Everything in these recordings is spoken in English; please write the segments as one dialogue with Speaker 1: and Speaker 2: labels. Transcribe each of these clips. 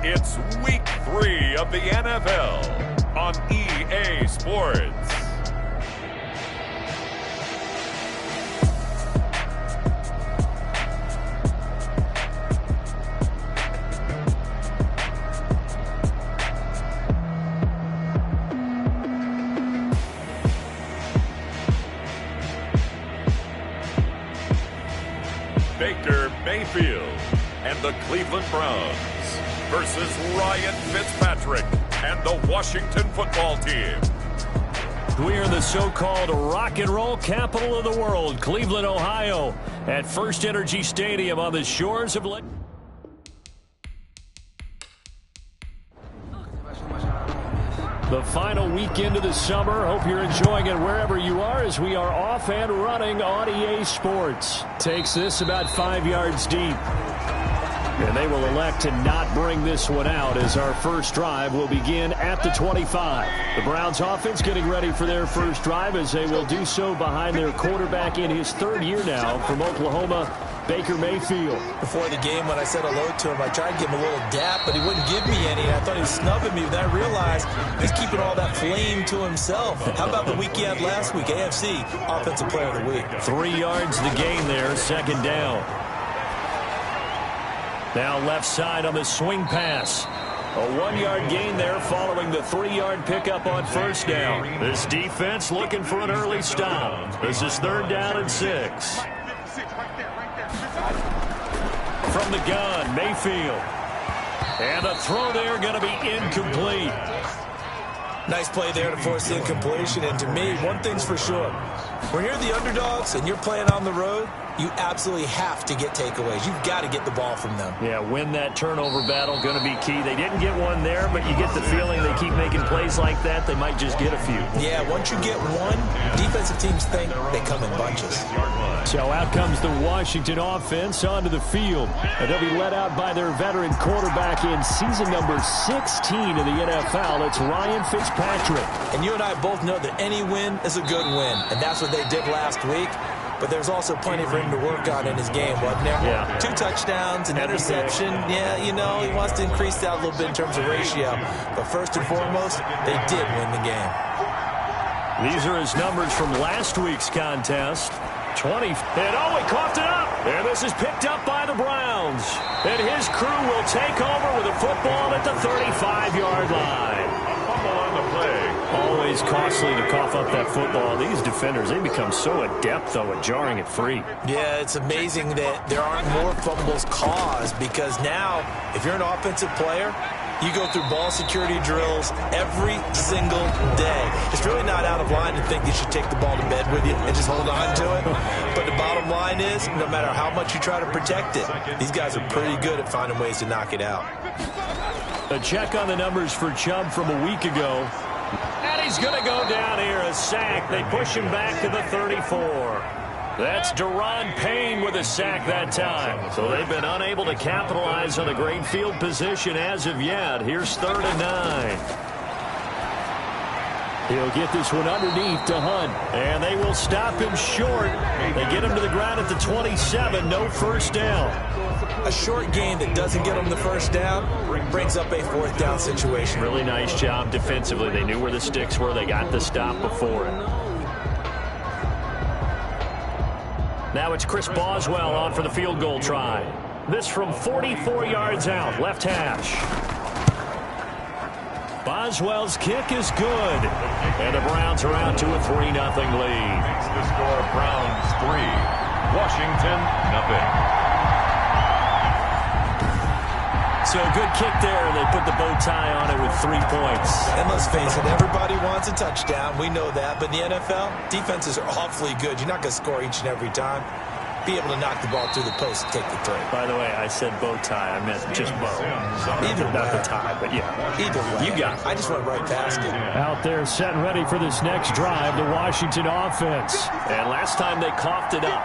Speaker 1: It's week 3 of the NFL on EA Sports. Baker Mayfield and the Cleveland Browns versus Ryan Fitzpatrick and the Washington Football Team.
Speaker 2: We are in the so-called rock and roll capital of the world, Cleveland, Ohio, at First Energy Stadium on the shores of Lake. The final weekend of the summer. Hope you're enjoying it wherever you are as we are off and running on EA Sports. Takes this about 5 yards deep. And they will elect to not bring this one out as our first drive will begin at the 25. The Browns offense getting ready for their first drive as they will do so behind their quarterback in his third year now from Oklahoma, Baker Mayfield.
Speaker 3: Before the game, when I said hello to him, I tried to give him a little dap, but he wouldn't give me any. I thought he was snubbing me, but then I realized he's keeping all that flame to himself. How about the week he had last week? AFC Offensive Player of the Week.
Speaker 2: 3 yards the gain there, second down. Now left side on the swing pass. A 1 yard gain there following the 3 yard pickup on first down. This defense looking for an early stop. This is third down and 6. From the gun, Mayfield. And a throw there going to be incomplete.
Speaker 3: Nice play there to force the incompletion. And to me, one thing's for sure. When you're the underdogs and you're playing on the road, you absolutely have to get takeaways. You've got to get the ball from them.
Speaker 2: Yeah, win that turnover battle, going to be key. They didn't get one there, but you get the feeling they keep making plays like that, they might just get a few.
Speaker 3: Yeah, once you get one, defensive teams think they come in bunches.
Speaker 2: So out comes the Washington offense onto the field. And they'll be led out by their veteran quarterback in season number 16 in the NFL. It's Ryan Fitzpatrick.
Speaker 3: And you and I both know that any win is a good win, and that's what they did last week. But there's also plenty for him to work on in his game, wasn't there?
Speaker 2: Yeah.
Speaker 3: 2 touchdowns, an interception. Yeah, you know, he wants to increase that a little bit in terms of ratio. But first and foremost, they did win the game.
Speaker 2: These are his numbers from last week's contest. 20. And oh, he coughed it up. And this is picked up by the Browns. And his crew will take over with a football at the 35-yard line.
Speaker 1: On the play.
Speaker 2: Always costly to cough up that football. These defenders, they become so adept, though, at jarring it free.
Speaker 3: Yeah, it's amazing that there aren't more fumbles caused because now, if you're an offensive player, you go through ball security drills every single day. It's really not out of line to think you should take the ball to bed with you and just hold on to it. But the bottom line is, no matter how much you try to protect it, these guys are pretty good at finding ways to knock it out.
Speaker 2: A check on the numbers for Chubb from a week ago. And he's going to go down here, a sack. They push him back to the 34. That's Daron Payne with a sack that time. So they've been unable to capitalize on a great field position as of yet. Here's 3rd and 9. He'll get this one underneath to Hunt. And they will stop him short. They get him to the ground at the 27. No first down.
Speaker 3: A short gain that doesn't get them the first down brings up a 4th down situation.
Speaker 2: Really nice job defensively. They knew where the sticks were. They got the stop before it. Now it's Chris Boswell on for the field goal try. This from 44 yards out, left hash. Boswell's kick is good. And the Browns are out to a 3-0 lead.
Speaker 1: Makes the score Browns 3, Washington 0.
Speaker 2: So a good kick there, and they put the bow tie on it with 3 points.
Speaker 3: And let's face it, everybody wants a touchdown. We know that. But in the NFL, defenses are awfully good. You're not going to score each and every time. Be able to knock the ball through the post and take the throw.
Speaker 2: By the way, I said bow tie. I meant just bow.
Speaker 3: Either
Speaker 2: not
Speaker 3: way.
Speaker 2: the tie, but yeah.
Speaker 3: Either way.
Speaker 2: You got it.
Speaker 3: I just went right past it.
Speaker 2: Out there set and ready for this next drive, the Washington offense. And last time they coughed it up.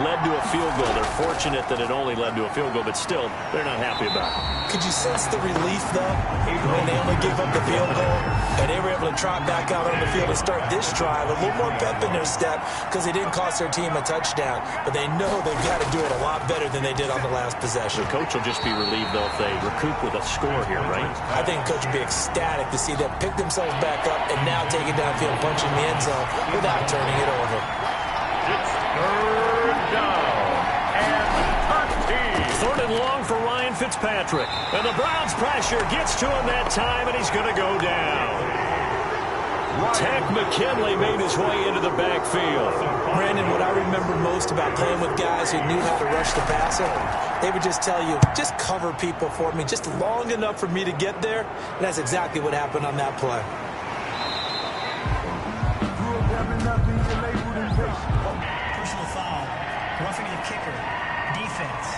Speaker 2: led to a field goal. They're fortunate that it only led to a field goal, but still, they're not happy about it.
Speaker 3: Could you sense the relief, though, when they only gave up the field goal? And they were able to trot back out on the field and start this drive. A little more pep in their step because they didn't cost their team a touchdown. But they know they've got to do it a lot better than they did on the last possession.
Speaker 2: The coach will just be relieved, though, if they recoup with a score here, right?
Speaker 3: I think the coach will be ecstatic to see them pick themselves back up and now take it downfield, punch in the end zone without turning it over.
Speaker 1: It's third down and 13.
Speaker 2: Third and long for Ryan Fitzpatrick. And the Browns' pressure gets to him that time, and he's going to go down. Takk McKinley made his way into the backfield.
Speaker 3: Brandon, what I remember most about playing with guys who knew how to rush the passer, they would just tell you, just cover people for me, just long enough for me to get there. And that's exactly what happened on that play.
Speaker 4: Personal foul. Roughing the kicker. Defense.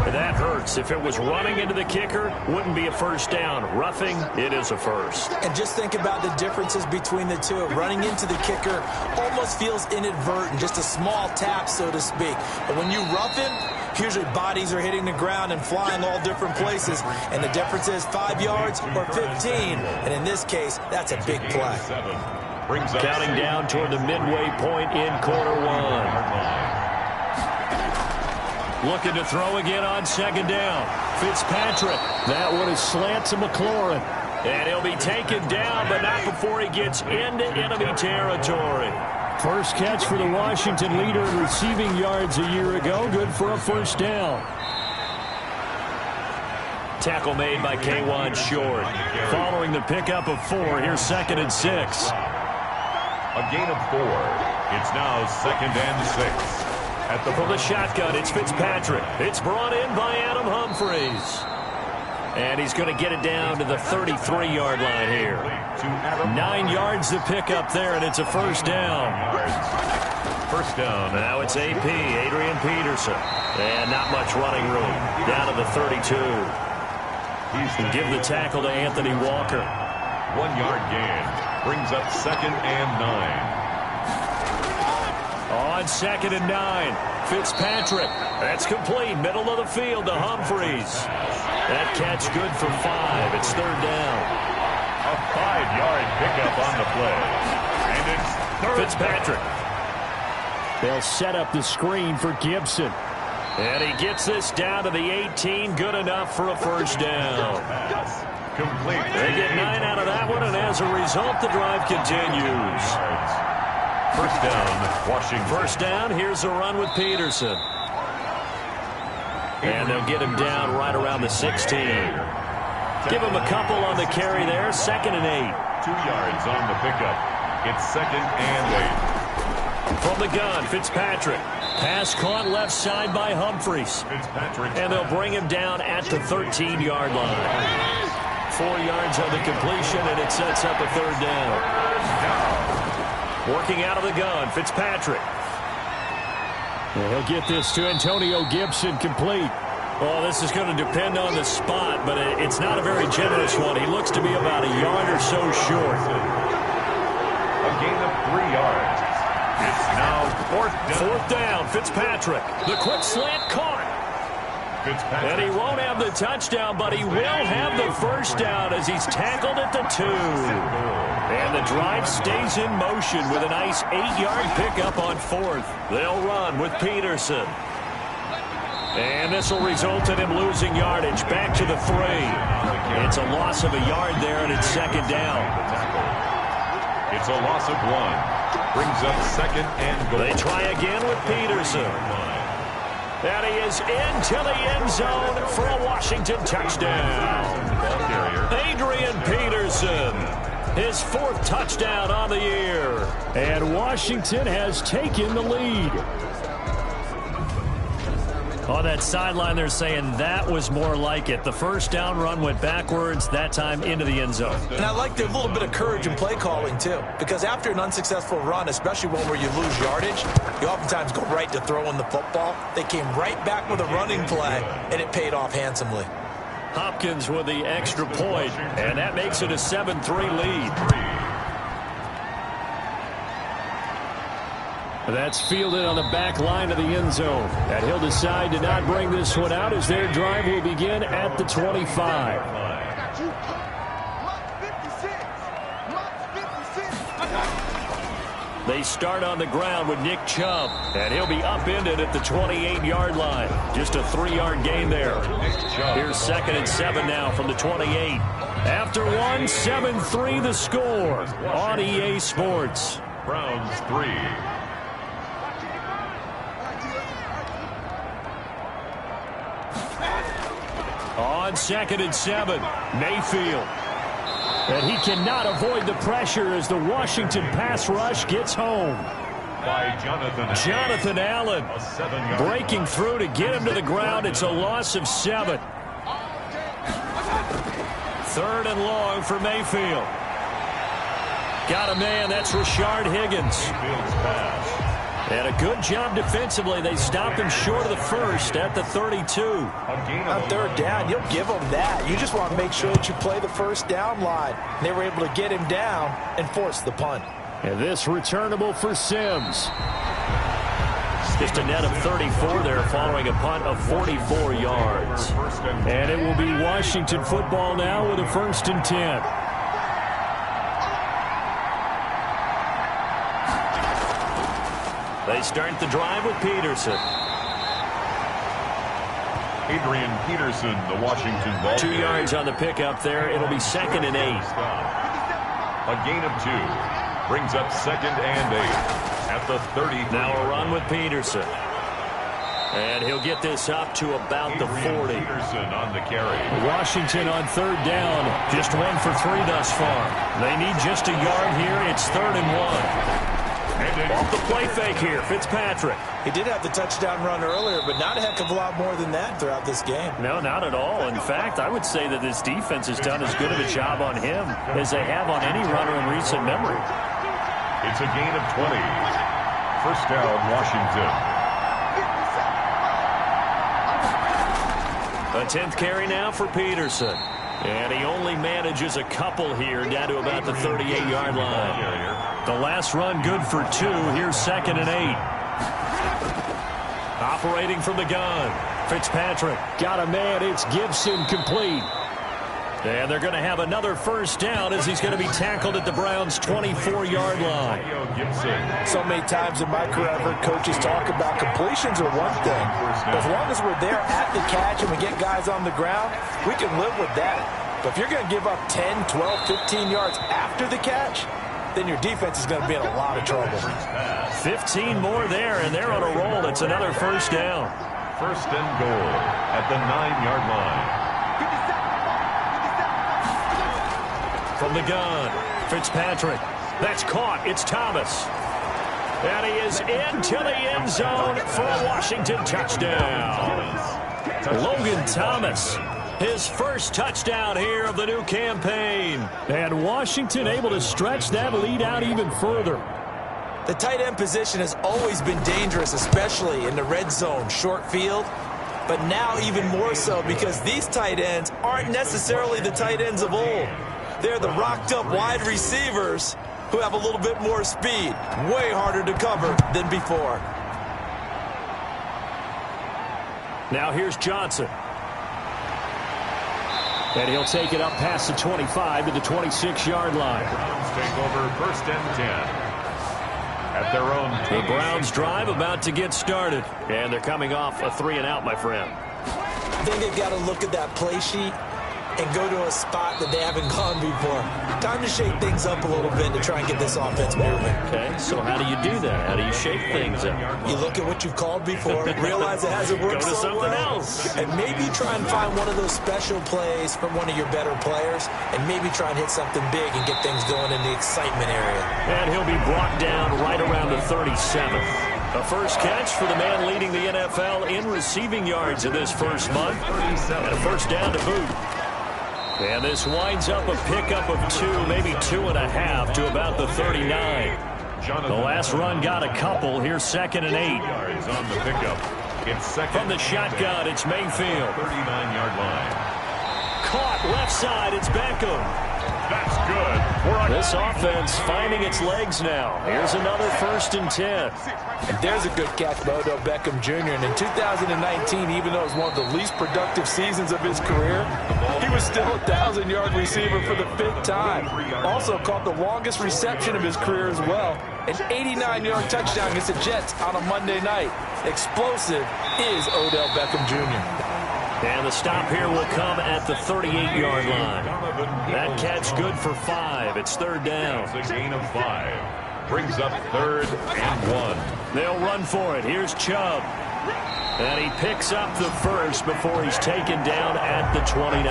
Speaker 2: That hurts. If it was running into the kicker, wouldn't be a first down. Roughing, it is a first.
Speaker 3: And just think about the differences between the two. Running into the kicker almost feels inadvertent, just a small tap, so to speak. But when you rough him, usually bodies are hitting the ground and flying all different places. And the difference is 5 yards or 15. And in this case, that's a big play.
Speaker 2: Counting down toward the midway point in quarter one. Looking to throw again on second down. Fitzpatrick. That one is slant to McLaurin. And he'll be taken down, but not before he gets into enemy territory. First catch for the Washington leader in receiving yards a year ago. Good for a first down. Tackle made by Kawann Short. Following the pickup of 4, here's 2nd and 6.
Speaker 1: A gain of 4. It's now 2nd and 6.
Speaker 2: From the shotgun, it's Fitzpatrick. It's brought in by Adam Humphries. And he's going to get it down to the 33-yard line here. 9 yards to pick up there, and it's a first down.
Speaker 1: First down.
Speaker 2: Now it's AP, Adrian Peterson. And not much running room. Down to the 32. And give the tackle to Anthony Walker.
Speaker 1: 1 yard gain. Brings up 2nd and 9.
Speaker 2: On 2nd and 9, Fitzpatrick. That's complete. Middle of the field to Humphries. That catch good for 5. It's 3rd down.
Speaker 1: A 5-yard pickup on the play. And it's 3rd.
Speaker 2: Fitzpatrick. They'll set up the screen for Gibson. And he gets this down to the 18. Good enough for a first down.
Speaker 1: Complete.
Speaker 2: They get 9 out of that one, and as a result, the drive continues.
Speaker 1: First down, Washington.
Speaker 2: First down, here's a run with Peterson. And they'll get him down right around the 16. Give him a couple on the carry there, 2nd and 8.
Speaker 1: 2 yards on the pickup. It's 2nd and 8.
Speaker 2: From the gun, Fitzpatrick. Pass caught left side by Humphries.
Speaker 1: Fitzpatrick.
Speaker 2: And they'll bring him down at the 13-yard line. 4 yards on the completion, and it sets up a 3rd down. Working out of the gun, Fitzpatrick. And he'll get this to Antonio Gibson complete. Oh, this is going to depend on the spot, but it's not a very generous one. He looks to be about a yard or so short.
Speaker 1: A gain of 3 yards. It's now 4th down.
Speaker 2: 4th down, Fitzpatrick. The quick slant caught.
Speaker 1: Fitzpatrick.
Speaker 2: And he won't have the touchdown, but he will have the first down as he's tackled at the 2. And the drive stays in motion with a nice 8-yard pickup on 4th. They'll run with Peterson. And this will result in him losing yardage back to the 3. It's a loss of a yard there, and it's 2nd down.
Speaker 1: It's a loss of 1. Brings up 2nd and goal.
Speaker 2: They try again with Peterson. And he is into the end zone for a Washington touchdown. Adrian Peterson. His 4th touchdown on the year. And Washington has taken the lead. On that sideline, they're saying that was more like it. The first down run went backwards, that time into the end zone.
Speaker 3: And I like a little bit of courage in play calling, too. Because after an unsuccessful run, especially one where you lose yardage, you oftentimes go right to throwing the football. They came right back with a running play, and it paid off handsomely.
Speaker 2: Hopkins with the extra point, and that makes it a 7-3 lead. That's fielded on the back line of the end zone. And he'll decide to not bring this one out as their drive will begin at the 25. They start on the ground with Nick Chubb, and he'll be upended at the 28-yard line. Just a 3-yard gain there. Here's 2nd and 7 now from the 28. After one, 7-3 the score on EA Sports.
Speaker 1: Browns 3.
Speaker 2: On 2nd and 7, Mayfield. And he cannot avoid the pressure as the Washington pass rush gets home.
Speaker 1: By
Speaker 2: Jonathan Allen breaking through to get him to the ground. It's a loss of 7. 3rd and long for Mayfield. Got a man. That's Rashard Higgins. And a good job defensively. They stopped him short of the first at the 32.
Speaker 3: On 3rd down, you'll give them that. You just want to make sure that you play the first down line. They were able to get him down and force the punt.
Speaker 2: And this returnable for Sims. Just a net of 34 there following a punt of 44 yards. And it will be Washington football now with a 1st and 10. They start the drive with Peterson.
Speaker 1: Adrian Peterson, the Washington ball.
Speaker 2: 2 yards on the pickup there. It'll be 2nd and 8.
Speaker 1: A gain of 2. Brings up 2nd and 8 at the 30.
Speaker 2: Now a run with Peterson. And he'll get this up to about the 40.
Speaker 1: Peterson on the carry.
Speaker 2: Washington on 3rd down. Just 1 for 3 thus far. They need just a yard here. It's 3rd and 1. Off the play fake here, Fitzpatrick.
Speaker 3: He did have the touchdown run earlier, but not a heck of a lot more than that throughout this game.
Speaker 2: No, not at all. In fact, I would say that this defense has done as good of a job on him as they have on any runner in recent memory.
Speaker 1: It's a gain of 20. 1st down, Washington.
Speaker 2: A 10th carry now for Peterson. And he only manages a couple here down to about the 38-yard line. The last run good for 2. Here's 2nd and 8. Operating from the gun. Fitzpatrick got a man. It's Gibson complete. And they're going to have another 1st down as he's going to be tackled at the Browns' 24-yard line.
Speaker 3: So many times in my career, I've heard coaches talk about completions are one thing. But as long as we're there at the catch and we get guys on the ground, we can live with that. But if you're going to give up 10, 12, 15 yards after the catch, then your defense is going to be in a lot of trouble.
Speaker 2: 15 more there, and they're on a roll. It's another 1st down.
Speaker 1: 1st and goal at the 9-yard line.
Speaker 2: From the gun, Fitzpatrick. That's caught. It's Thomas. And he is into the end zone for a Washington touchdown. Logan Thomas, his first touchdown here of the new campaign. And Washington able to stretch that lead out even further.
Speaker 3: The tight end position has always been dangerous, especially in the red zone, short field. But now even more so because these tight ends aren't necessarily the tight ends of old. They're the rocked-up wide receivers who have a little bit more speed. Way harder to cover than before.
Speaker 2: Now here's Johnson. And he'll take it up past the 25 to the 26-yard line.
Speaker 1: Browns take over 1st and 10. At their own team.
Speaker 2: The Browns drive about to get started. And they're coming off a 3-and-out, my friend.
Speaker 3: I think they've got to look at that play sheet and go to a spot that they haven't gone before. Time to shake things up a little bit to try and get this offense moving.
Speaker 2: Okay, so how do you do that? How do you shake things up?
Speaker 3: You look at what you've called before, realize it hasn't worked
Speaker 2: Go to
Speaker 3: so
Speaker 2: something
Speaker 3: well,
Speaker 2: else.
Speaker 3: and maybe try and find one of those special plays from one of your better players, and maybe try and hit something big and get things going in the excitement area.
Speaker 2: And he'll be brought down right around the 37. A first catch for the man leading the NFL in receiving yards in this first month. And a 1st down to boot. And this winds up a pickup of 2, maybe 2.5 to about the 39. The last run got a couple. Here's 2nd and 8.
Speaker 1: Yards on the pickup. It's 2nd.
Speaker 2: From the shotgun, it's Mayfield.
Speaker 1: 39-yard line.
Speaker 2: Caught left side. It's Beckham.
Speaker 1: That's good.
Speaker 2: This offense finding its legs now. Here's another 1st and 10.
Speaker 3: And there's a good catch by Odell Beckham Jr. And in 2019, even though it was one of the least productive seasons of his career, he was still a 1,000-yard receiver for the 5th time. Also caught the longest reception of his career as well. An 89-yard touchdown against the Jets on a Monday night. Explosive is Odell Beckham Jr.
Speaker 2: And the stop here will come at the 38-yard line. That catch good for 5. It's 3rd down.
Speaker 1: It's a gain of 5. Brings up 3rd and 1.
Speaker 2: They'll run for it. Here's Chubb. And he picks up the first before he's taken down at the 29.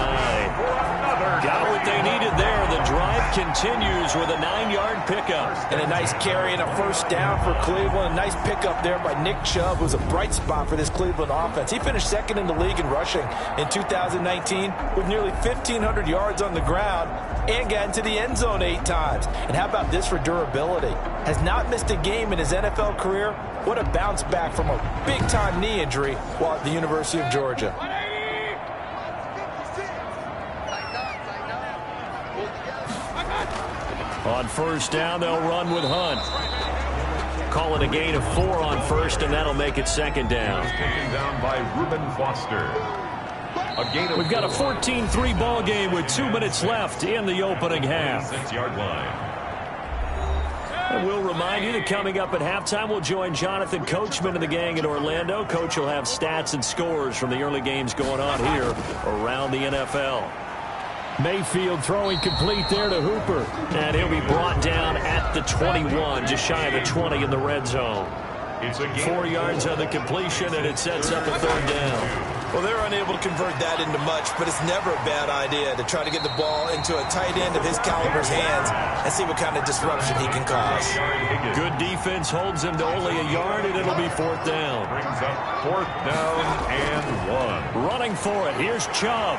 Speaker 2: Got what they needed there. The drive continues with a 9-yard pickup.
Speaker 3: And a nice carry and a 1st down for Cleveland. A nice pickup there by Nick Chubb, who's a bright spot for this Cleveland offense. He finished 2nd in the league in rushing in 2019 with nearly 1,500 yards on the ground and got into the end zone 8 times. And how about this for durability? Has not missed a game in his NFL career. What a bounce back from a big-time knee injury while at the University of Georgia.
Speaker 2: On 1st down, they'll run with Hunt. Call it a gain of 4 on 1st, and that'll make it 2nd down.
Speaker 1: Taken down by Reuben Foster.
Speaker 2: We've got a 14-3 ball game with 2 minutes left in the opening half.
Speaker 1: 6-yard line.
Speaker 2: And we'll remind you that coming up at halftime, we'll join Jonathan Coachman and the gang in Orlando. Coach will have stats and scores from the early games going on here around the NFL. Mayfield throwing complete there to Hooper. And he'll be brought down at the 21, just shy of the 20 in the red zone. 4 yards on the completion, and it sets up a 3rd down.
Speaker 3: Well, they're unable to convert that into much, but it's never a bad idea to try to get the ball into a tight end of his caliber's hands and see what kind of disruption he can cause.
Speaker 2: Good defense holds him to only a yard, and it'll be 4th down.
Speaker 1: Brings up 4th down and 1.
Speaker 2: Running for it, here's Chubb.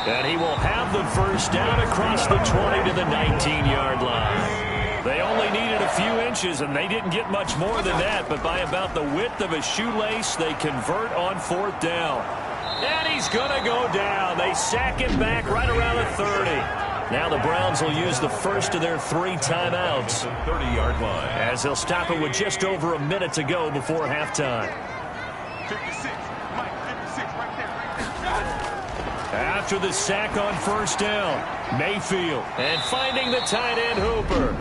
Speaker 2: And he will have the 1st down across the 20 to the 19-yard line. They only needed a few inches, and they didn't get much more than that, but by about the width of a shoelace, they convert on 4th down. And he's going to go down. They sack him back right around the 30. Now the Browns will use the first of their 3 timeouts.
Speaker 1: 30-yard line.
Speaker 2: As they'll stop it with just over a minute to go before halftime.
Speaker 5: 56, Mike, 56, right there.
Speaker 2: After the sack on 1st down, Mayfield. And finding the tight end, Hooper.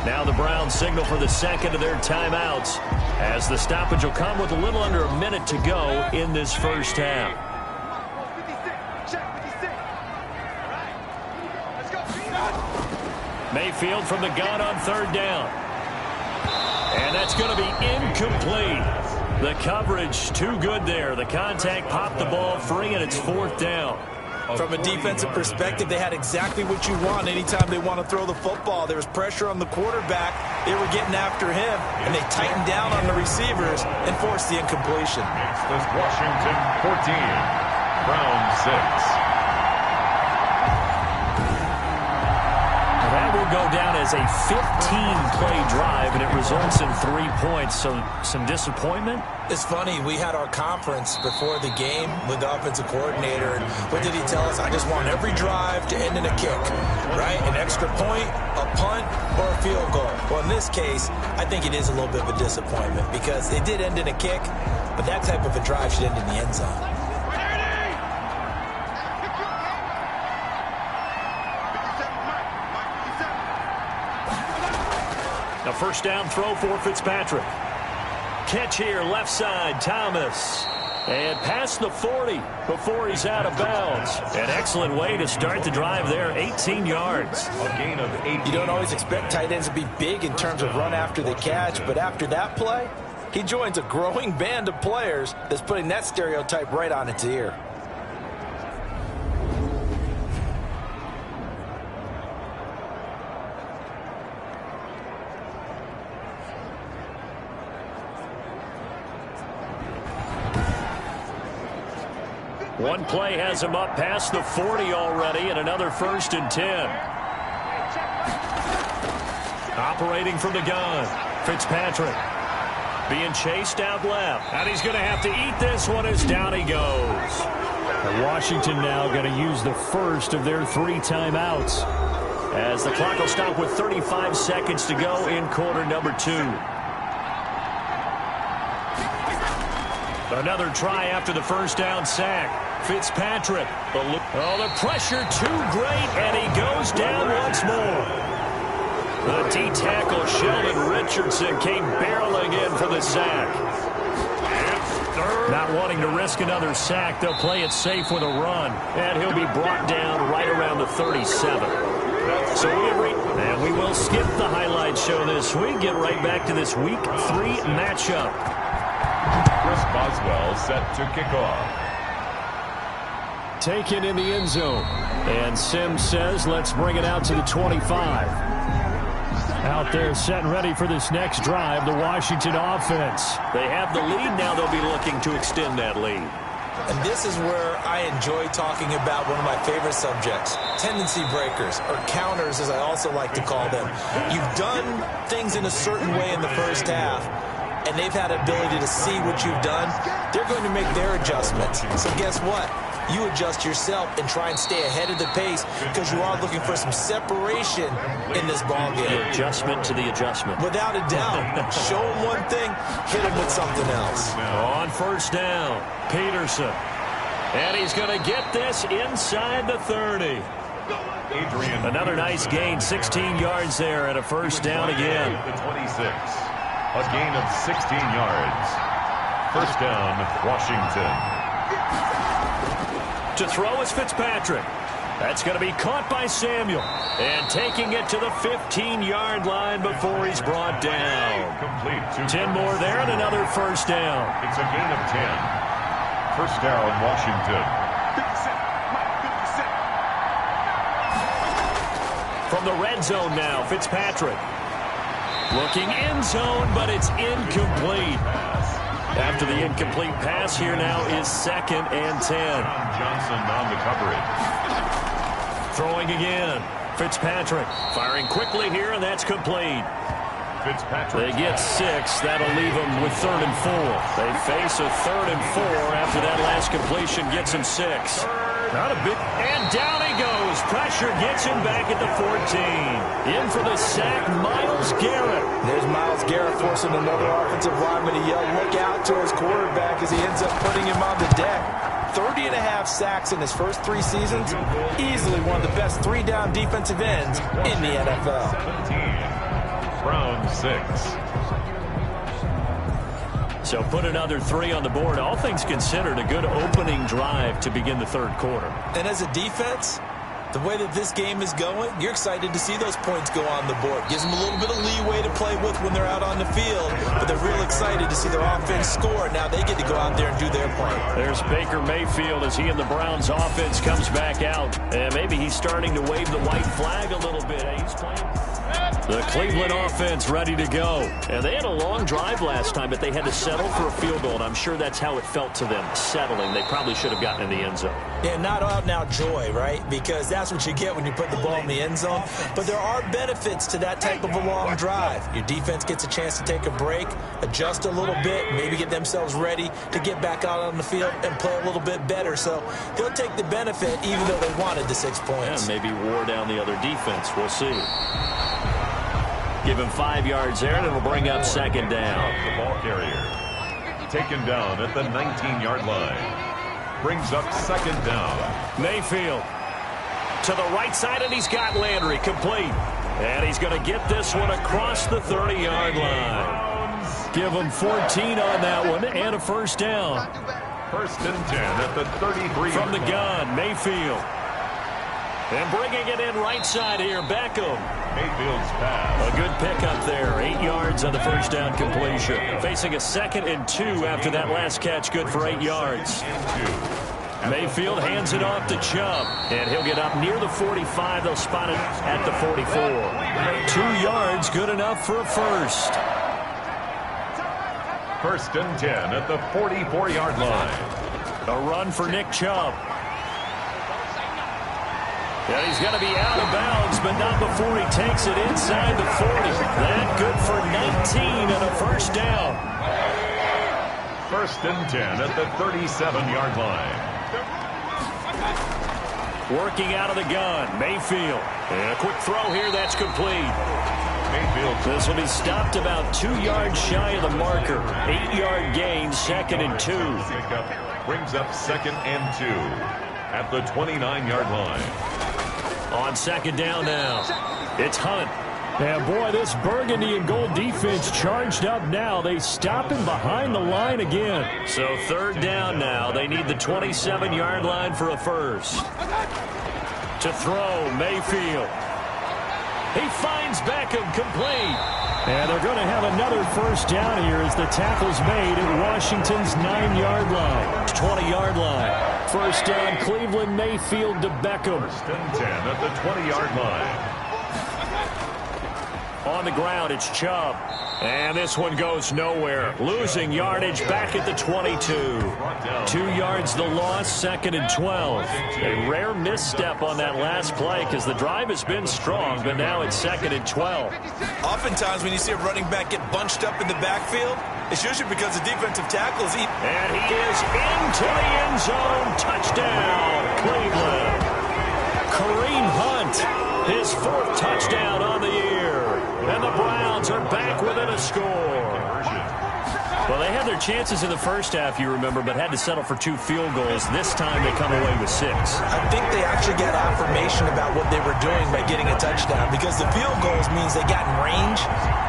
Speaker 2: Now the Browns signal for the 2nd of their timeouts, as the stoppage will come with a little under a minute to go in this 1st half.
Speaker 5: 56, check 56. Right. Let's go.
Speaker 2: Mayfield from the gun on 3rd down. And that's going to be incomplete. The coverage too good there. The contact popped the ball free, and it's 4th down.
Speaker 3: From a defensive perspective, they had exactly what you want anytime they want to throw the football. There was pressure on the quarterback. They were getting after him, and they tightened down on the receivers and forced the incompletion.
Speaker 1: It's Washington 14, Brown 6.
Speaker 2: That will go down as a 15-play drive, and it results in 3 points. So some disappointment?
Speaker 3: It's funny, we had our conference before the game with the offensive coordinator, and what did he tell us? I just want every drive to end in a kick, right? An extra point, a punt, or a field goal. Well, in this case, I think it is a little bit of a disappointment because it did end in a kick, but that type of a drive should end in the end zone.
Speaker 2: A 1st down throw for Fitzpatrick. Catch here, left side, Thomas. And past the 40 before he's out of bounds. An excellent way to start the drive there, 18 yards.
Speaker 1: A gain of 8.
Speaker 3: You don't always expect tight ends to be big in terms of run after the catch, but after that play, he joins a growing band of players that's putting that stereotype right on its ear.
Speaker 2: One play has him up past the 40 already, and another 1st and 10. Operating from the gun, Fitzpatrick. Being chased out left. And he's going to have to eat this one as down he goes. Washington now going to use the first of their 3 timeouts. as the clock will stop with 35 seconds to go in quarter number 2. Another try after the first down sack. Fitzpatrick. Oh, the pressure too great, and he goes down once more. The D-tackle, Sheldon Richardson, came barreling in for the sack. Not wanting to risk another sack, they'll play it safe with a run, and he'll be brought down right around the 37. So we will skip the highlight show this week. Get right back to this Week 3 matchup.
Speaker 1: Chris Boswell set to kick off.
Speaker 2: Taken in the end zone. And Sims says, let's bring it out to the 25. Out there set and ready for this next drive, the Washington offense. They have the lead. Now they'll be looking to extend that lead.
Speaker 3: And this is where I enjoy talking about one of my favorite subjects, tendency breakers, or counters as I also like to call them. You've done things in a certain way in the first half, and they've had ability to see what you've done. They're going to make their adjustments. So guess what? You adjust yourself and try and stay ahead of the pace because you are looking for some separation in this ball game.
Speaker 2: The adjustment to the adjustment.
Speaker 3: Without a doubt. Show them one thing, hit them with something else.
Speaker 2: On first down, Peterson. And he's going to get this inside the 30. Another nice gain, 16 yards there, and a first down again.
Speaker 1: The 26. A gain of 16 yards. First down, Washington.
Speaker 2: To throw is Fitzpatrick. That's going to be caught by Samuel. And taking it to the 15-yard line before he's brought down.
Speaker 1: Complete.
Speaker 2: 10 more there and another first down.
Speaker 1: It's a gain of 10. First down, Washington.
Speaker 5: 57. Mike, 57.
Speaker 2: From the red zone now, Fitzpatrick. Looking end zone, but it's incomplete. After the incomplete pass, here now is 2nd and 10.
Speaker 1: Johnson on the coverage.
Speaker 2: Throwing again. Fitzpatrick firing quickly here, and that's complete.
Speaker 1: Fitzpatrick.
Speaker 2: They get 6. That'll leave them with 3rd and 4. They face a 3rd and 4 after that last completion gets them 6. Not a big, and down he goes. Pressure gets him back at the 14. In for the sack, Myles Garrett.
Speaker 3: There's Myles Garrett forcing another offensive lineman to yell, look out to his quarterback as he ends up putting him on the deck. 30.5 sacks in his first 3 seasons. Easily one of the best 3-down defensive ends in the NFL.
Speaker 1: 17. Brown 6.
Speaker 2: So put another 3 on the board. All things considered, a good opening drive to begin the 3rd quarter.
Speaker 3: And as a defense, the way that this game is going, you're excited to see those points go on the board. Gives them a little bit of leeway to play with when they're out on the field, but they're real excited to see their offense score. Now they get to go out there and do their part.
Speaker 2: There's Baker Mayfield as he and the Browns offense comes back out. And maybe he's starting to wave the white flag a little bit. He's playing. The Cleveland offense ready to go. And they had a long drive last time, but they had to settle for a field goal, and I'm sure that's how it felt to them, settling. They probably should have gotten in the end zone.
Speaker 3: Yeah, not out now joy, right? Because that's what you get when you put the ball in the end zone. But there are benefits to that type of a long drive. Your defense gets a chance to take a break, adjust a little bit, maybe get themselves ready to get back out on the field and play a little bit better. So they'll take the benefit even though they wanted the 6 points.
Speaker 2: Yeah, maybe wore down the other defense. We'll see. Give him 5 yards there, and it'll bring up 2nd down.
Speaker 1: The ball carrier. Taken down at the 19-yard line. Brings up 2nd down.
Speaker 2: Mayfield to the right side, and he's got Landry complete. And he's going to get this one across the 30-yard line. Give him 14 on that one, and a first down.
Speaker 1: 1st and 10 at the 33.
Speaker 2: From the gun, Mayfield. And bringing it in right side here, Beckham.
Speaker 1: Mayfield's pass.
Speaker 2: A good pickup there. 8 yards on the first down completion. Facing a 2nd and 2 after that last catch, good for 8 yards. Mayfield hands it off to Chubb. And he'll get up near the 45. They'll spot it at the 44. 2 yards, good enough for a first.
Speaker 1: 1st and 10 at the 44-yard line.
Speaker 2: A run for Nick Chubb. And he's going to be out of bounds, but not before he takes it inside the 40. That good for 19 and a first down.
Speaker 1: 1st and 10 at the 37-yard line.
Speaker 2: Working out of the gun, Mayfield. And a quick throw here, that's complete.
Speaker 1: Mayfield.
Speaker 2: This will be stopped about 2 yards shy of the marker. 8-yard gain, 2nd and 2.
Speaker 1: Pickup brings up 2nd and 2 at the 29-yard line.
Speaker 2: On 2nd down now, it's Hunt. And boy, this burgundy and gold defense charged up now. They stop him behind the line again. So 3rd down now. They need the 27-yard line for a first. To throw, Mayfield. He finds Beckham, complete. And they're going to have another first down here as the tackle's made at Washington's 9-yard line. 20-yard line. First down, Cleveland, Mayfield to Beckham.
Speaker 1: 1st and 10 at the 20-yard line.
Speaker 2: On the ground, it's Chubb. And this one goes nowhere. Losing yardage back at the 22. 2 yards the loss, 2nd and 12. A rare misstep on that last play because the drive has been strong, but now it's 2nd and 12.
Speaker 3: Oftentimes when you see a running back get bunched up in the backfield, it's usually because the defensive tackle is eating.
Speaker 2: And he is into the end zone. Touchdown, Cleveland. Kareem Hunt, his 4th touchdown on the year. And the Browns are back within a score. Well, they had their chances in the first half, you remember, but had to settle for 2 field goals. This time they come away with 6.
Speaker 3: I think they actually got affirmation about what they were doing by getting a touchdown because the field goals means they got in range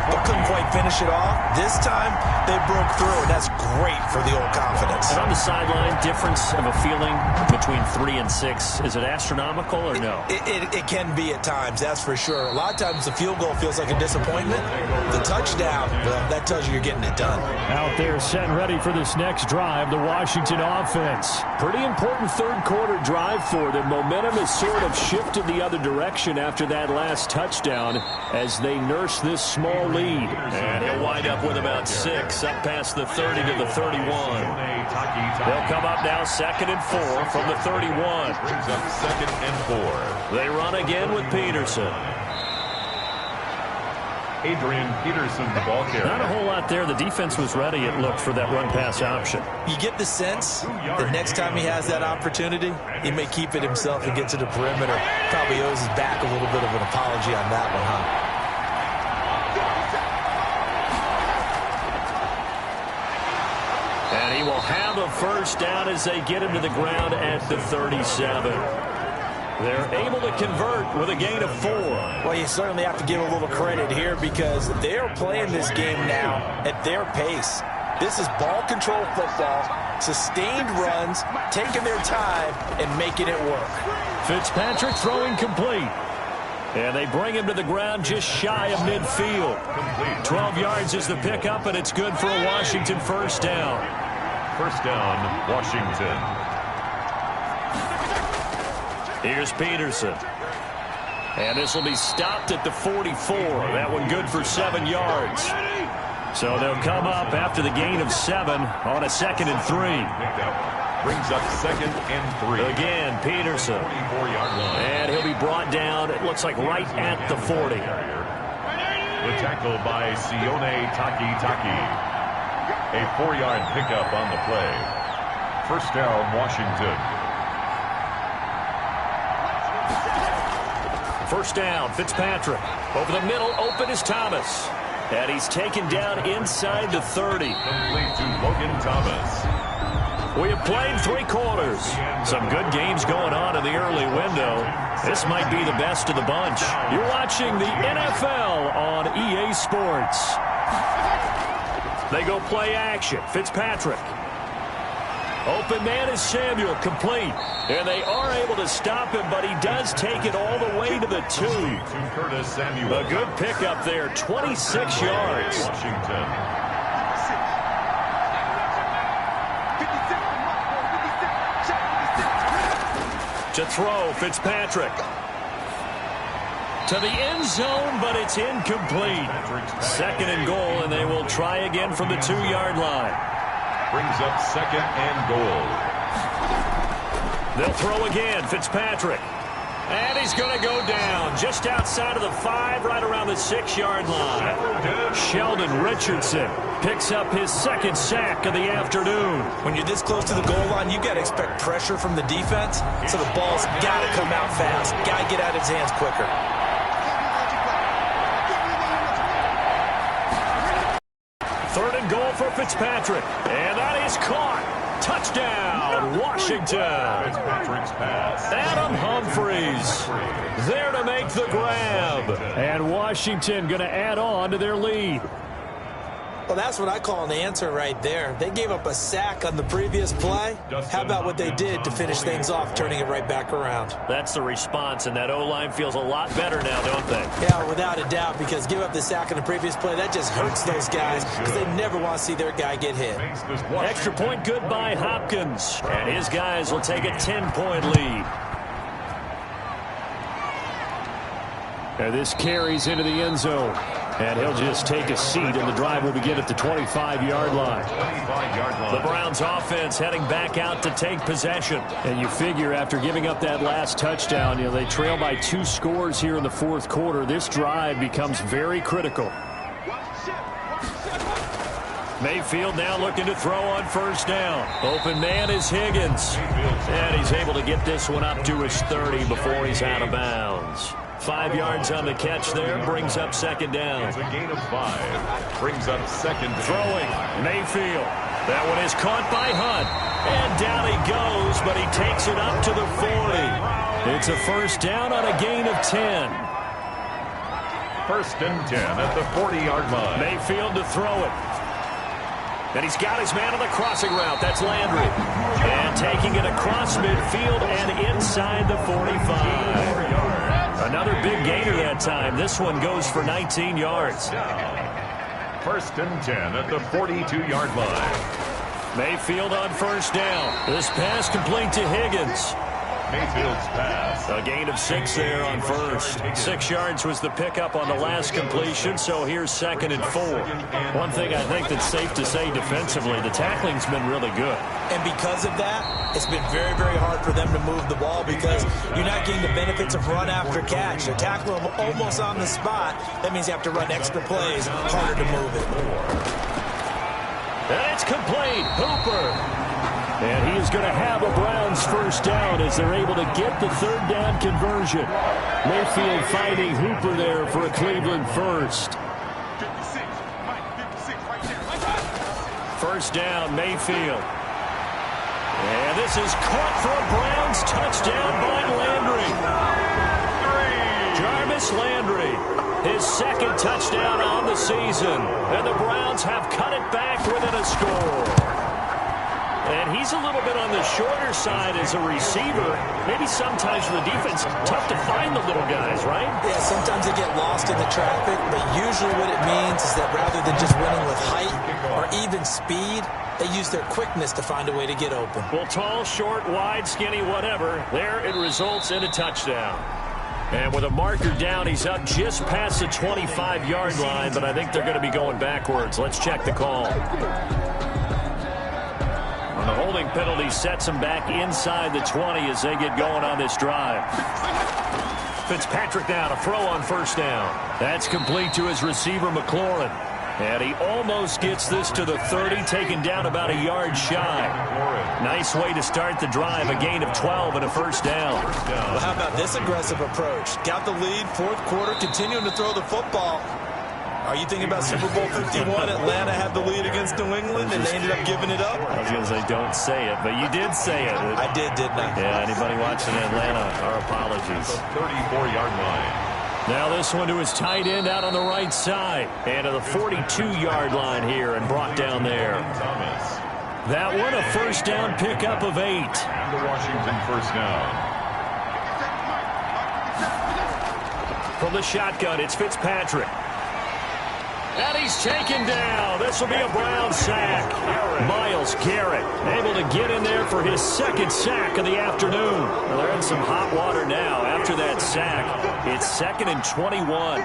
Speaker 3: but couldn't quite finish it off. This time they broke through, and that's great for the old confidence.
Speaker 2: And on the sideline, difference of a feeling between 3 and 6. Is it astronomical or no?
Speaker 3: It can be at times, that's for sure. A lot of times the field goal feels like a disappointment. The touchdown, well, that tells you you're getting it done.
Speaker 2: Out there set and ready for this next drive, the Washington offense. Pretty important 3rd quarter drive for them. Momentum has sort of shifted the other direction after that last touchdown as they nurse this small lead. And he'll wind up with about 6 up past the 30 to the 31. They'll come up now 2nd and 4 from the 31.
Speaker 1: Brings up 2nd and 4.
Speaker 2: They run again with Peterson.
Speaker 1: Adrian Peterson, the ball carrier.
Speaker 2: Not a whole lot there. The defense was ready, it looked, for that run-pass option.
Speaker 3: You get the sense that next time he has that opportunity, he may keep it himself and get to the perimeter. Probably owes his back a little bit of an apology on that one, huh?
Speaker 2: And he will have a first down as they get him to the ground at the 37. They're able to convert with a gain of 4.
Speaker 3: Well, you certainly have to give a little credit here because they're playing this game now at their pace. This is ball control football, sustained runs, taking their time, and making it work.
Speaker 2: Fitzpatrick throwing complete. And they bring him to the ground just shy of midfield. 12 yards is the pickup, and it's good for a Washington first down.
Speaker 1: First down, Washington.
Speaker 2: Here's Peterson. And this will be stopped at the 44. That one good for 7 yards. So they'll come up after the gain of 7 on a 2nd and 3.
Speaker 1: Brings up 2nd and 3.
Speaker 2: Again, Peterson.
Speaker 1: 44-yard line.
Speaker 2: And he'll be brought down, it looks like, right at the 40.
Speaker 1: The tackle by Sione Takitaki. A 4-yard pickup on the play. First down, Washington.
Speaker 2: First down, Fitzpatrick. Over the middle, open is Thomas. And he's taken down inside the 30.
Speaker 1: Complete to Logan Thomas.
Speaker 2: We have played 3 quarters. Some good games going on in the early window. This might be the best of the bunch. You're watching the NFL on EA Sports. They go play action. Fitzpatrick. Open man is Samuel, complete. And they are able to stop him, but he does take it all the way to the 2.
Speaker 1: To Curtis Samuel.
Speaker 2: A good pickup there, 26 yards.
Speaker 1: Washington.
Speaker 2: To throw, Fitzpatrick. To the end zone, but it's incomplete. 2nd and goal, and they will try again from the 2-yard line.
Speaker 1: Brings up 2nd and goal.
Speaker 2: They'll throw again, Fitzpatrick. And he's going to go down just outside of the 5, right around the 6-yard line. Sheldon Richardson picks up his second sack of the afternoon.
Speaker 3: When you're this close to the goal line, you got to expect pressure from the defense, so the ball's got to come out fast. Got to get out of his hands quicker.
Speaker 2: Third and goal for Fitzpatrick. And that is caught. Touchdown, Washington. Adam Humphries there to make the grab. And Washington going to add on to their lead.
Speaker 3: Well, that's what I call an answer right there. They gave up a sack on the previous play. How about what they did to finish things off, turning it right back around?
Speaker 2: That's the response, and that O-line feels a lot better now, don't they?
Speaker 3: Yeah, without a doubt, because give up the sack on the previous play, that just hurts those guys because they never want to see their guy get hit.
Speaker 2: Extra point good by Hopkins, and his guys will take a 10-point lead. And this carries into the end zone. And he'll just take a seat, and the drive will begin at the 25-yard line. The Browns offense heading back out to take possession. And you figure after giving up that last touchdown, they trail by 2 scores here in the fourth quarter. This drive becomes very critical. Mayfield now looking to throw on first down. Open man is Higgins. And he's able to get this one up to his 30 before he's out of bounds. 5 yards on the catch there, brings up second down.
Speaker 1: It's a gain of 5. Brings up second down.
Speaker 2: Throwing, Mayfield. That one is caught by Hunt. And down he goes, but he takes it up to the 40. It's a first down on a gain of 10.
Speaker 1: First and 10 at the 40-yard line.
Speaker 2: Mayfield to throw it. And he's got his man on the crossing route. That's Landry. And taking it across midfield and inside the 45. Another big gainer that time. This one goes for 19 yards.
Speaker 1: First and 10 at the 42-yard line.
Speaker 2: Mayfield on first down. This pass complete to Higgins.
Speaker 1: Mayfield's pass.
Speaker 2: A gain of 6 there on first. 6 yards was the pickup on the last completion, so here's second and 4. One thing I think that's safe to say defensively, the tackling's been really good.
Speaker 3: And because of that, it's been very, very hard for them to move the ball because you're not getting the benefits of run after catch. They're tackling them almost on the spot. That means you have to run extra plays, harder to move it.
Speaker 2: And it's complete. Hooper. And he is going to have a Browns first down as they're able to get the third down conversion. Mayfield finding Hooper there for a Cleveland first.
Speaker 5: 56, Mike, 56 right there.
Speaker 2: First down, Mayfield. And this is caught for a Browns touchdown by Landry. Jarvis Landry, his second touchdown on the season. And the Browns have cut it back within a score. And he's a little bit on the shorter side as a receiver. Maybe sometimes for the defense, tough to find the little guys, right?
Speaker 3: Yeah, sometimes they get lost in the traffic, but usually what it means is that rather than just winning with height or even speed, they use their quickness to find a way to get open.
Speaker 2: Well, tall, short, wide, skinny, whatever, there it results in a touchdown. And with a marker down, he's up just past the 25-yard line, but I think they're going to be going backwards. Let's check the call. The holding penalty sets them back inside the 20 as they get going on this drive. Fitzpatrick now to throw on first down. That's complete to his receiver, McLaurin. And he almost gets this to the 30, taken down about a yard shy. Nice way to start the drive, a gain of 12 and a first down.
Speaker 3: Well, how about this aggressive approach? Got the lead, fourth quarter, continuing to throw the football. Are you thinking about Super Bowl 51? Atlanta had the lead against New England, and they ended up giving it up?
Speaker 2: I was going to say, don't say it, but you did say it.
Speaker 3: I did, didn't I?
Speaker 2: Yeah, anybody watching Atlanta, our apologies.
Speaker 1: 34-yard line.
Speaker 2: Now this one to his tight end out on the right side. And to the 42-yard line here and brought down there.
Speaker 1: Thomas.
Speaker 2: That one a first down pickup of 8.
Speaker 1: And the Washington first down.
Speaker 2: From the shotgun, it's Fitzpatrick. And he's taken down. This will be a Brown sack. Myles Garrett able to get in there for his second sack of the afternoon. Well, they're in some hot water now after that sack. It's 2nd and 21.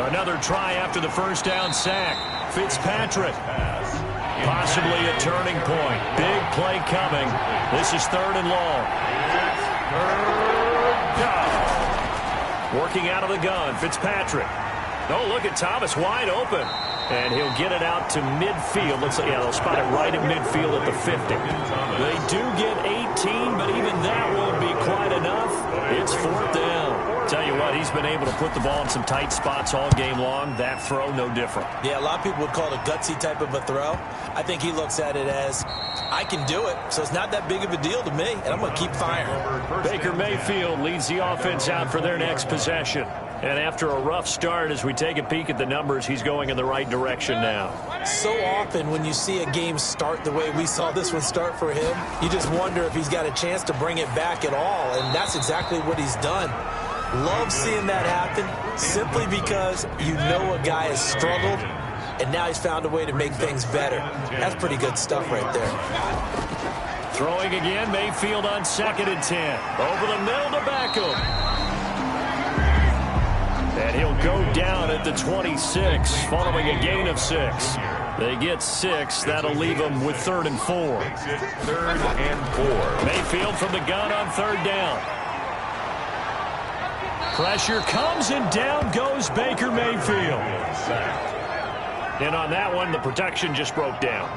Speaker 2: Another try after the first down sack. Fitzpatrick. Possibly a turning point. Big play coming. This is 3rd and long. Working out of the gun, Fitzpatrick. Oh, look at Thomas, wide open. And he'll get it out to midfield. Looks like, yeah, they'll spot it right at midfield at the 50. They do get 18, but even that won't be quite enough. It's 4th down. Tell you what, he's been able to put the ball in some tight spots all game long. That throw, no different.
Speaker 3: Yeah, a lot of people would call it a gutsy type of a throw. I think he looks at it as, I can do it, so it's not that big of a deal to me, and I'm going to keep firing.
Speaker 2: Baker Mayfield leads the offense out for their next possession. And after a rough start, as we take a peek at the numbers, he's going in the right direction now.
Speaker 3: So often when you see a game start the way we saw this one start for him, you just wonder if he's got a chance to bring it back at all, and that's exactly what he's done. Love seeing that happen simply because you know a guy has struggled, and now he's found a way to make things better. That's pretty good stuff right there.
Speaker 2: Throwing again, Mayfield on 2nd and 10. Over the middle to Beckham. And he'll go down at the 26, following a gain of 6. They get 6. That'll leave them with 3rd and 4.
Speaker 1: 3rd and 4.
Speaker 2: Mayfield from the gun on 3rd down. Pressure comes, and down goes Baker Mayfield. And on that one, the protection just broke down.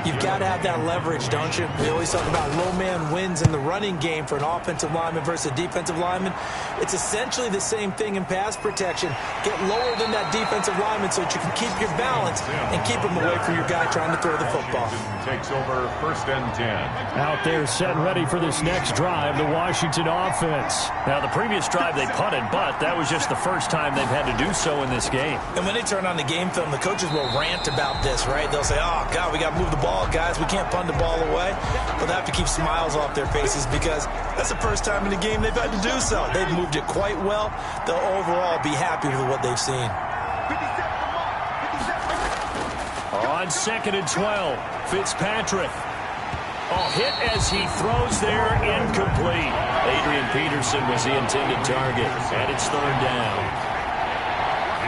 Speaker 3: You've got to have that leverage, don't you? We always talk about low man wins in the running game for an offensive lineman versus a defensive lineman. It's essentially the same thing in pass protection. Get lower than that defensive lineman so that you can keep your balance and keep him away from your guy trying to throw the football.
Speaker 1: Takes over 1st and 10.
Speaker 2: Out there set ready for this next drive, the Washington offense. Now, the previous drive they punted, but that was just the first time they've had to do so in this game.
Speaker 3: And when they turn on the game film, the coaches will rant about this, right? They'll say, oh, God, we got to move the ball, guys. We can't punt the ball away. But they have to keep smiles off their faces because that's the first time in the game they've had to do so. They've moved it quite well. They'll overall be happy with what they've seen.
Speaker 2: On 2nd and 12, Fitzpatrick. Oh, hit as he throws there, incomplete. Adrian Peterson was the intended target, and it's 3rd down.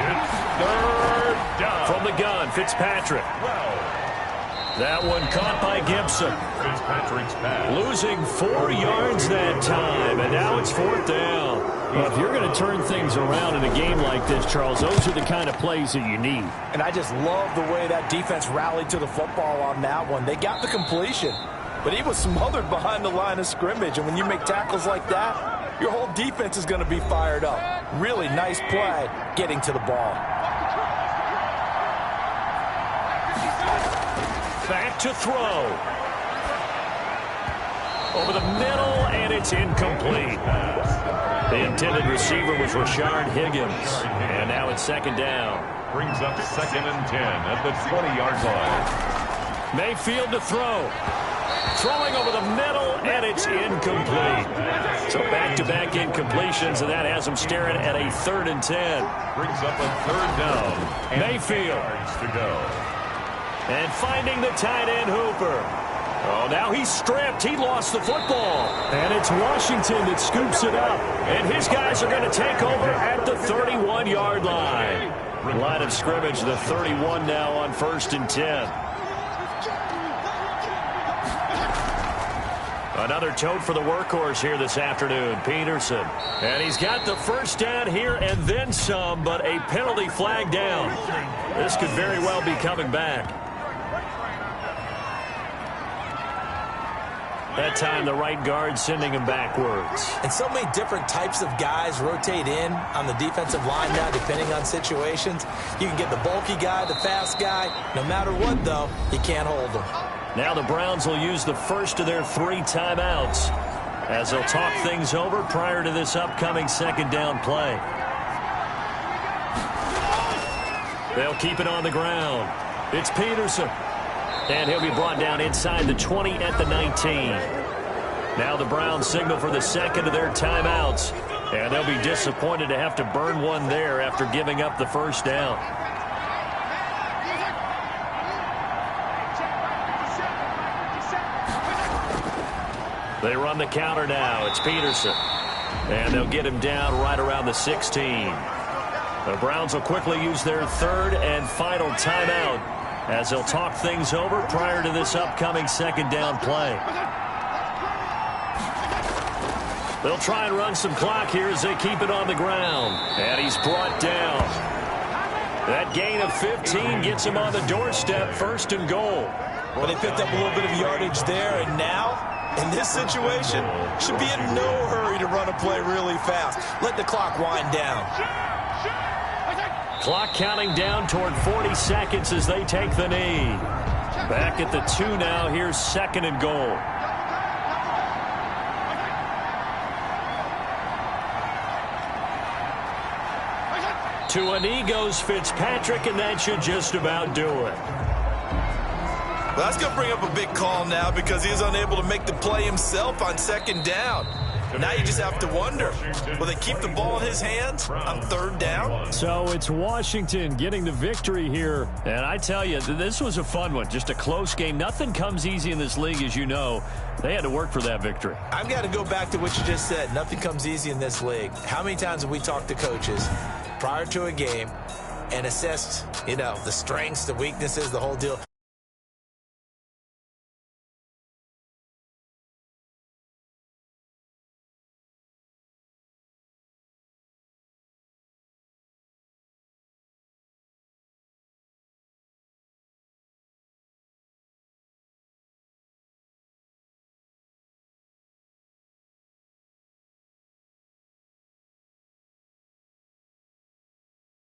Speaker 1: It's 3rd down.
Speaker 2: From the gun, Fitzpatrick. That one caught by Gibson.
Speaker 1: Fitzpatrick's pass.
Speaker 2: Losing 4 yards that time, and now it's 4th down. Well, if you're going to turn things around in a game like this, Charles, those are the kind of plays that you need.
Speaker 6: And I just love the way that defense rallied to the football on that one. They got the completion, but he was smothered behind the line of scrimmage. And when you make tackles like that, your whole defense is going to be fired up. Really nice play getting to the ball.
Speaker 2: Back to throw. Over the middle, and it's incomplete. The intended receiver was Rashard Higgins. And now it's 2nd down.
Speaker 1: Brings up 2nd and 10 at the 20-yard line.
Speaker 2: Mayfield to throw. Throwing over the middle, and it's incomplete. So back-to-back incompletions, and that has him staring at a 3rd and 10.
Speaker 1: Brings up a 3rd down. And
Speaker 2: Mayfield.
Speaker 1: 10 yards to go.
Speaker 2: And finding the tight end, Hooper. Oh, now he's stripped. He lost the football. And it's Washington that scoops it up. And his guys are going to take over at the 31-yard line. Line of scrimmage, the 31 now on 1st and 10. Another tote for the workhorse here this afternoon, Peterson. And he's got the 1st down here and then some, but a penalty flag down. This could very well be coming back. That time, the right guard sending him backwards.
Speaker 3: And so many different types of guys rotate in on the defensive line now, depending on situations. You can get the bulky guy, the fast guy. No matter what, though, you can't hold them.
Speaker 2: Now the Browns will use the first of their 3 timeouts as they'll talk things over prior to this upcoming 2nd down play. They'll keep it on the ground. It's Peterson. And he'll be brought down inside the 20 at the 19. Now the Browns signal for the 2nd of their timeouts. And they'll be disappointed to have to burn one there after giving up the 1st down. They run the counter now. It's Peterson. And they'll get him down right around the 16. The Browns will quickly use their 3rd and final timeout as they'll talk things over prior to this upcoming 2nd down play. They'll try and run some clock here as they keep it on the ground. And he's brought down. That gain of 15 gets him on the doorstep, 1st and goal.
Speaker 3: Well, they picked up a little bit of yardage there, and now, in this situation, should be in no hurry to run a play really fast. Let the clock wind down.
Speaker 2: Clock counting down toward 40 seconds as they take the knee. Back at the 2 now. Here's 2nd and goal. To a knee goes Fitzpatrick, and that should just about do it.
Speaker 3: Well, that's going to bring up a big call now because he's unable to make the play himself on 2nd down. Now you just have to wonder, will they keep the ball in his hands on 3rd down?
Speaker 2: So it's Washington getting the victory here. And I tell you, this was a fun one. Just a close game. Nothing comes easy in this league, as you know. They had to work for that victory.
Speaker 3: I've got to go back to what you just said. Nothing comes easy in this league. How many times have we talked to coaches prior to a game and assessed, the strengths, the weaknesses, the whole deal?